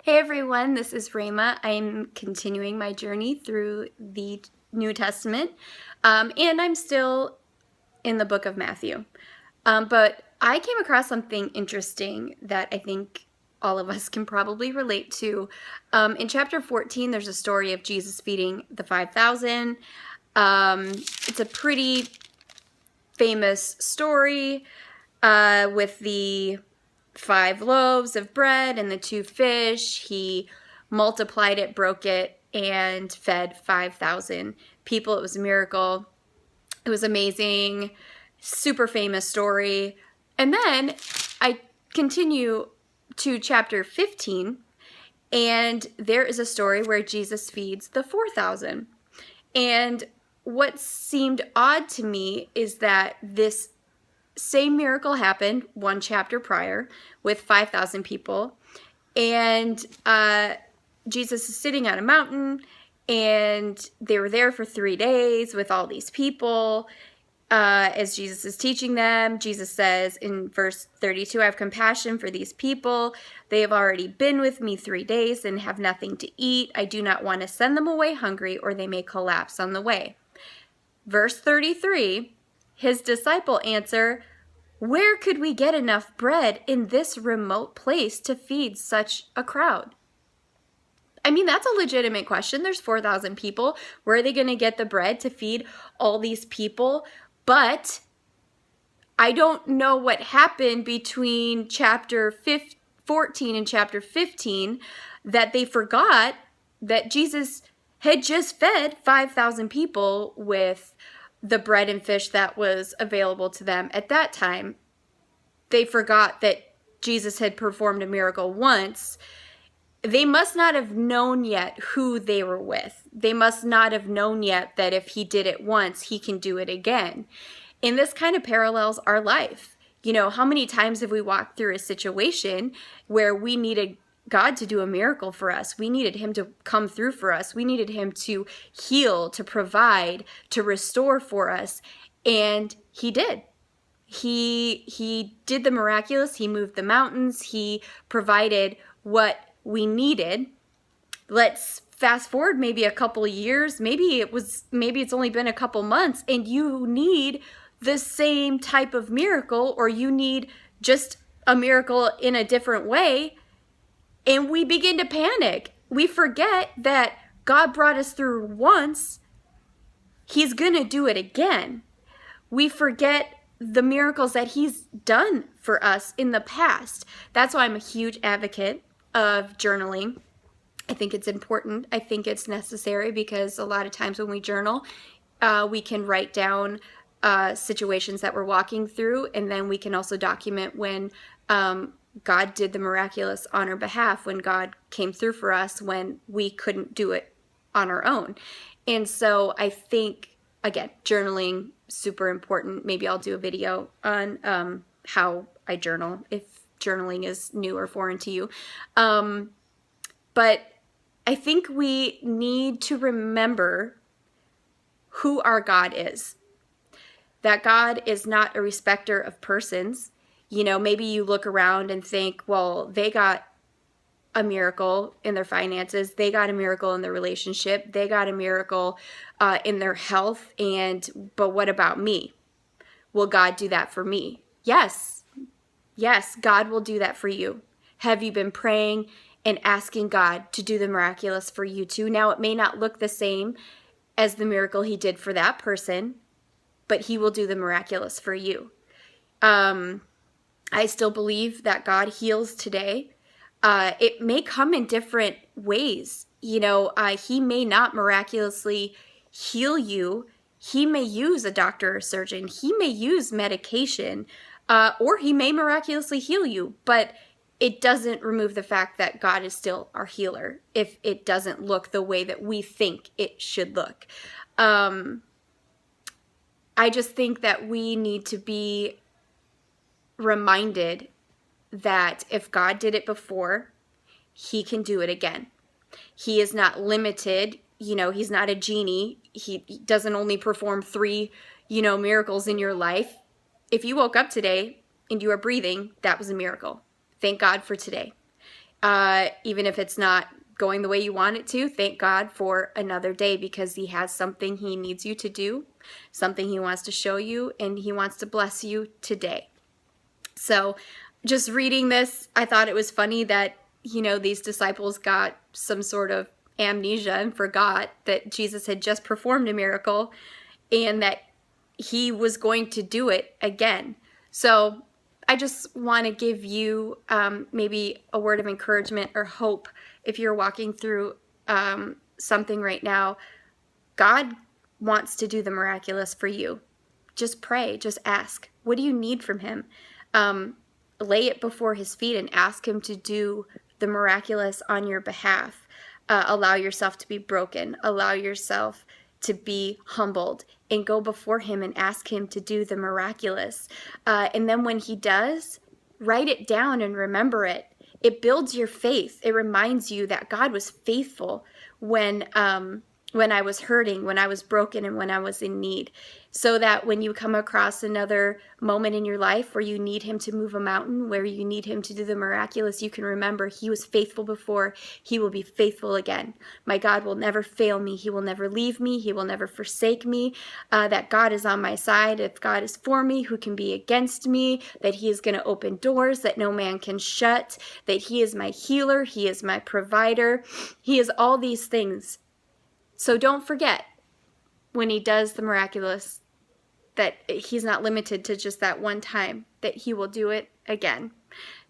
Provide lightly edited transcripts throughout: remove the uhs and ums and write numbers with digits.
Hey everyone, this is Rama. I'm continuing my journey through the New Testament, and I'm still in the book of Matthew. But I came across something interesting that I think all of us can probably relate to. In chapter 14, there's a story of Jesus feeding the 5,000. It's a pretty famous story with the 5 loaves of bread and the 2 fish. He multiplied it, broke it, and fed 5,000 people. It was a miracle. It was amazing. Super famous story. And then I continue to chapter 15, and there is a story where Jesus feeds the 4,000. And what seemed odd to me is that this same miracle happened one chapter prior with 5,000 people. And Jesus is sitting on a mountain, and they were there for 3 days with all these people. As Jesus is teaching them, Jesus says in verse 32, I have compassion for these people. They have already been with me 3 days and have nothing to eat. I do not want to send them away hungry, or they may collapse on the way. Verse 33, his disciple answer, where could we get enough bread in this remote place to feed such a crowd? I mean, that's a legitimate question. There's 4,000 people. Where are they going to get the bread to feed all these people? But I don't know what happened between chapter 14 and chapter 15 that they forgot that Jesus had just fed 5,000 people with the bread and fish that was available to them at that time. They forgot that Jesus had performed a miracle once. They must not have known yet who they were with. They must not have known yet that if he did it once, he can do it again. And this kind of parallels our life. You know, how many times have we walked through a situation where we needed God to do a miracle for us? We needed him to come through for us. We needed him to heal, to provide, to restore for us. And he did. He did the miraculous. He moved the mountains. He provided what we needed. Let's fast forward maybe a couple of years. Maybe it's only been a couple months, and you need the same type of miracle, or you need just a miracle in a different way. And we begin to panic. We forget that God brought us through once. He's going to do it again. We forget the miracles that he's done for us in the past. That's why I'm a huge advocate of journaling. I think it's important. I think it's necessary because a lot of times when we journal, we can write down situations that we're walking through, and then we can also document when God did the miraculous on our behalf, when God came through for us when we couldn't do it on our own. And so I think, again, journaling, super important. Maybe I'll do a video on how I journal if journaling is new or foreign to you. But I think we need to remember who our God is. That God is not a respecter of persons. You know, maybe you look around and think, well, they got a miracle in their finances. They got a miracle in their relationship. They got a miracle in their health. But what about me? Will God do that for me? Yes. Yes, God will do that for you. Have you been praying and asking God to do the miraculous for you too? Now, it may not look the same as the miracle he did for that person, but he will do the miraculous for you. I still believe that God heals today. It may come in different ways. You know, he may not miraculously heal you. He may use a doctor or surgeon. He may use medication, or he may miraculously heal you. But it doesn't remove the fact that God is still our healer if it doesn't look the way that we think it should look. I just think that we need to be reminded that if God did it before, he can do it again. He is not limited. You know, he's not a genie. He doesn't only perform 3, miracles in your life. If you woke up today and you are breathing, that was a miracle. Thank God for today. Even if it's not going the way you want it to, thank God for another day, because he has something he needs you to do, something he wants to show you, and he wants to bless you today. So just reading this, I thought it was funny that, these disciples got some sort of amnesia and forgot that Jesus had just performed a miracle and that he was going to do it again. So I just want to give you maybe a word of encouragement or hope if you're walking through something right now. God wants to do the miraculous for you. Just pray, just ask. What do you need from him? Lay it before his feet and ask him to do the miraculous on your behalf. Allow yourself to be broken. Allow yourself to be humbled and go before him and ask him to do the miraculous. And then when he does, write it down and remember it. It builds your faith. It reminds you that God was faithful when I was hurting, when I was broken, and when I was in need. So that when you come across another moment in your life where you need him to move a mountain, where you need him to do the miraculous, you can remember he was faithful before, he will be faithful again. My God will never fail me. He will never leave me. He will never forsake me. That God is on my side. If God is for me, who can be against me? That he is going to open doors that no man can shut. That he is my healer. He is my provider. He is all these things. So don't forget, when he does the miraculous, that he's not limited to just that one time, that he will do it again.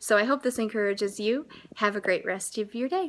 So I hope this encourages you. Have a great rest of your day.